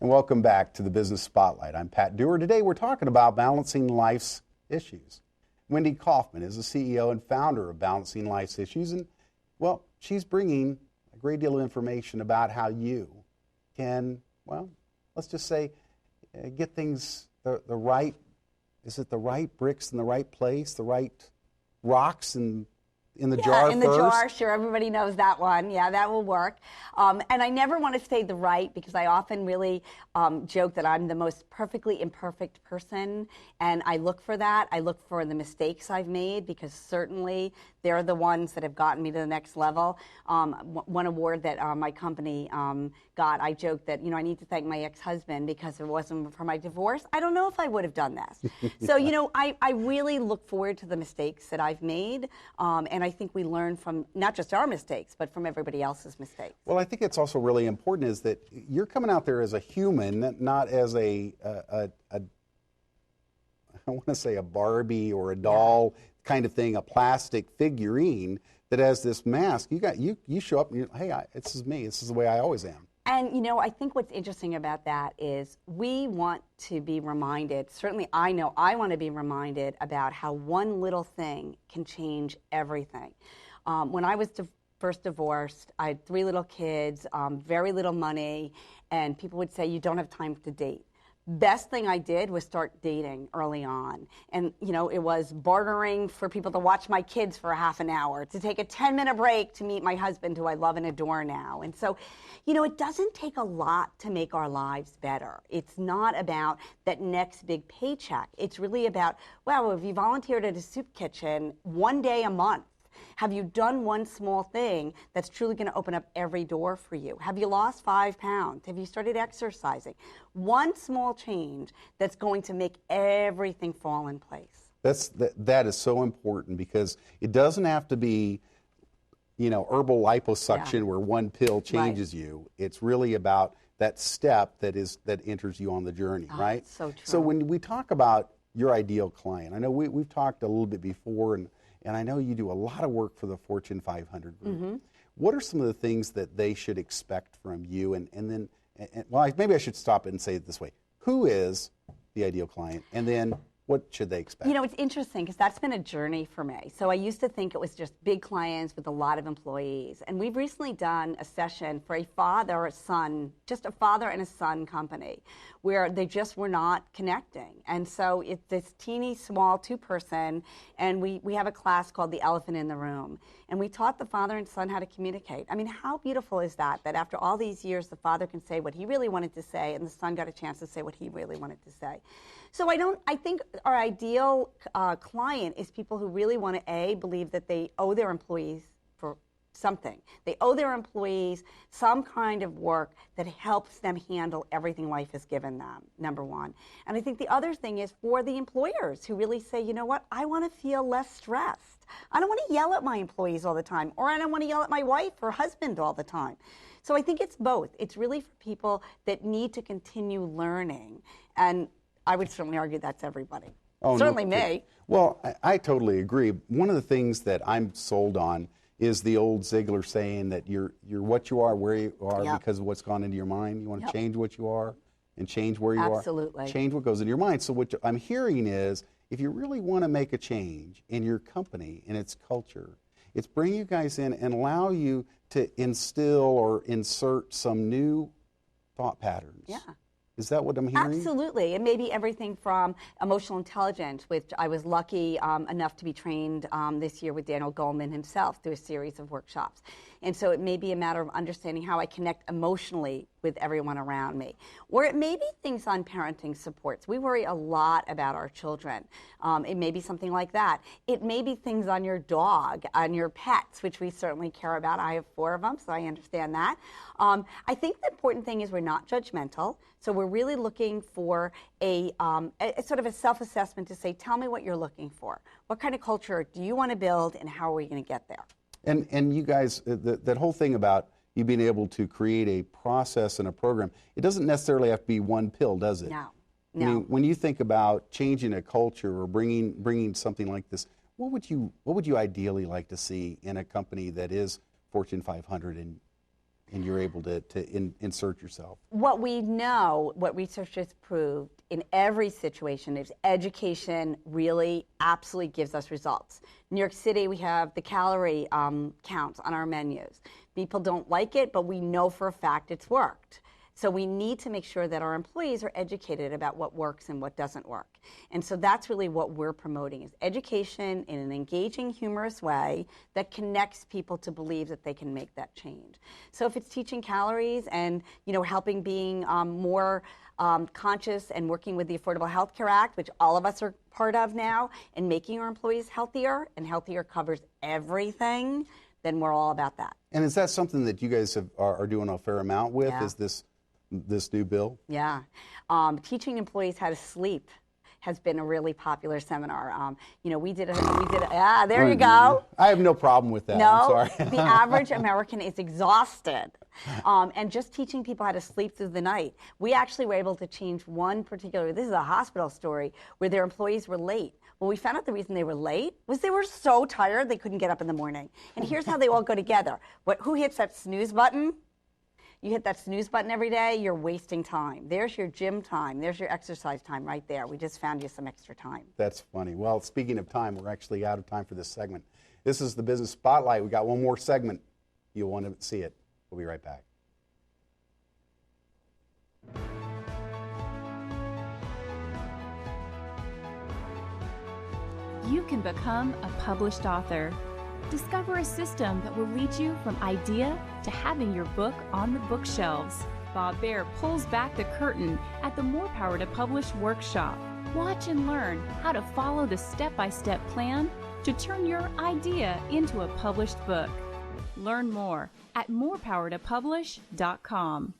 And welcome back to the Business Spotlight. I'm Pat Dewar. Today we're talking about balancing life's issues. Wendy Kaufman is the CEO and founder of Balancing Life's Issues, and, well, she's bringing a great deal of information about how you can, well, let's just say, get things the right, is it the right bricks in the right place, the right rocks in the jar first? In the jar, sure. Everybody knows that one. Yeah, that will work. And I never want to say the right because I often really joke that I'm the most perfectly imperfect person, and I look for that. I look for the mistakes I've made because certainly they're the ones that have gotten me to the next level. One award that my company got, I joked that, I need to thank my ex-husband because if it wasn't for my divorce, I don't know if I would have done this. So, I really look forward to the mistakes that I've made, and I think we learn from not just our mistakes, but from everybody else's mistakes. Well, I think it's also really important is that you're coming out there as a human, not as I want to say a Barbie or a doll kind of thing, a plastic figurine that has this mask. You show up and this is me. This is the way I always am. And, I think what's interesting about that is we want to be reminded, certainly I know I want to be reminded about how one little thing can change everything. When I was first divorced, I had 3 little kids, very little money, and people would say, you don't have time to date. Best thing I did was start dating early on. And, it was bartering for people to watch my kids for a half an hour, to take a 10-minute break to meet my husband, who I love and adore now. And so, it doesn't take a lot to make our lives better. It's not about that next big paycheck. It's really about, wow, if you volunteered at a soup kitchen one day a month, have you done one small thing that's truly going to open up every door for you? Have you lost 5 pounds? Have you started exercising? One small change that's going to make everything fall in place. That is so important because it doesn't have to be, herbal liposuction where one pill changes you. It's really about that step that enters you on the journey, right? So true. So when we talk about your ideal client, I know we've talked a little bit before, and I know you do a lot of work for the Fortune 500 group. Mm-hmm. What are some of the things that they should expect from you? And then, maybe I should stop it and say it this way. Who is the ideal client? And then what should they expect? It's interesting because that's been a journey for me. So I used to think it was just big clients with a lot of employees. And we've recently done a session for a father, a son, just a father and a son company where they just were not connecting. And so it's this teeny small 2-person, and we have a class called The Elephant in the Room. And we taught the father and son how to communicate. I mean, how beautiful is that after all these years, the father can say what he really wanted to say, and the son got a chance to say what he really wanted to say. So I think our ideal client is people who really want to, believe that they owe their employees for something. They owe their employees some kind of work that helps them handle everything life has given them, number one. And I think the other thing is for the employers who really say, you know what, I want to feel less stressed. I don't want to yell at my employees all the time, or I don't want to yell at my wife or husband all the time. So I think it's both. It's really for people that need to continue learning. And I would certainly argue that's everybody. Certainly me. Well, I totally agree. One of the things that I'm sold on is the old Ziegler saying that you're what you are, where you are, because of what's gone into your mind. You want to change what you are and change where you are. Absolutely. Change what goes into your mind. So what I'm hearing is if you really want to make a change in your company and its culture, it's bring you guys in and allow you to instill or insert some new thought patterns. Yeah. Is that what I'm hearing? Absolutely. It may be everything from emotional intelligence, which I was lucky enough to be trained this year with Daniel Goleman himself through a series of workshops. And so it may be a matter of understanding how I connect emotionally with everyone around me. Or it may be things on parenting supports. We worry a lot about our children. It may be something like that. It may be things on your dog, on your pets, which we certainly care about. I have 4 of them, so I understand that. I think the important thing is we're not judgmental. So we're really looking for a sort of a self-assessment to say, tell me what you're looking for. What kind of culture do you want to build, and how are we going to get there? And you guys, that whole thing about you being able to create a process and a program, it doesn't necessarily have to be one pill, does it? No. I mean, when you think about changing a culture or bringing something like this, what would you ideally like to see in a company that is Fortune 500 and and you're able to insert yourself. What we know, what research has proved in every situation is education really absolutely gives us results. In New York City, we have the calorie counts on our menus. People don't like it, but we know for a fact it's worked. So we need to make sure that our employees are educated about what works and what doesn't work. And so that's really what we're promoting, is education in an engaging, humorous way that connects people to believe that they can make that change. So if it's teaching calories and, you know, helping being more conscious and working with the Affordable Health Care Act, which all of us are part of now, and making our employees healthier, and healthier covers everything, then we're all about that. And is that something that you guys are doing a fair amount with? Yeah. Is this new bill? Yeah. Teaching employees how to sleep has been a really popular seminar. You know, we did there you go. I have no problem with that. No, I'm sorry. The average American is exhausted. And just teaching people how to sleep through the night. We actually were able to change one particular, this is a hospital story, where their employees were late. Well, we found out the reason they were late was they were so tired they couldn't get up in the morning. And here's how they all go together. Who hits that snooze button? You hit that snooze button every day, you're wasting time. There's your gym time. There's your exercise time right there. We just found you some extra time. That's funny. Well, speaking of time, we're actually out of time for this segment. This is the Business Spotlight. We got one more segment. You'll want to see it. We'll be right back. You can become a published author. Discover a system that will lead you from idea to having your book on the bookshelves. Bob Baer pulls back the curtain at the More Power to Publish workshop. Watch and learn how to follow the step-by-step plan to turn your idea into a published book. Learn more at morepowertopublish.com.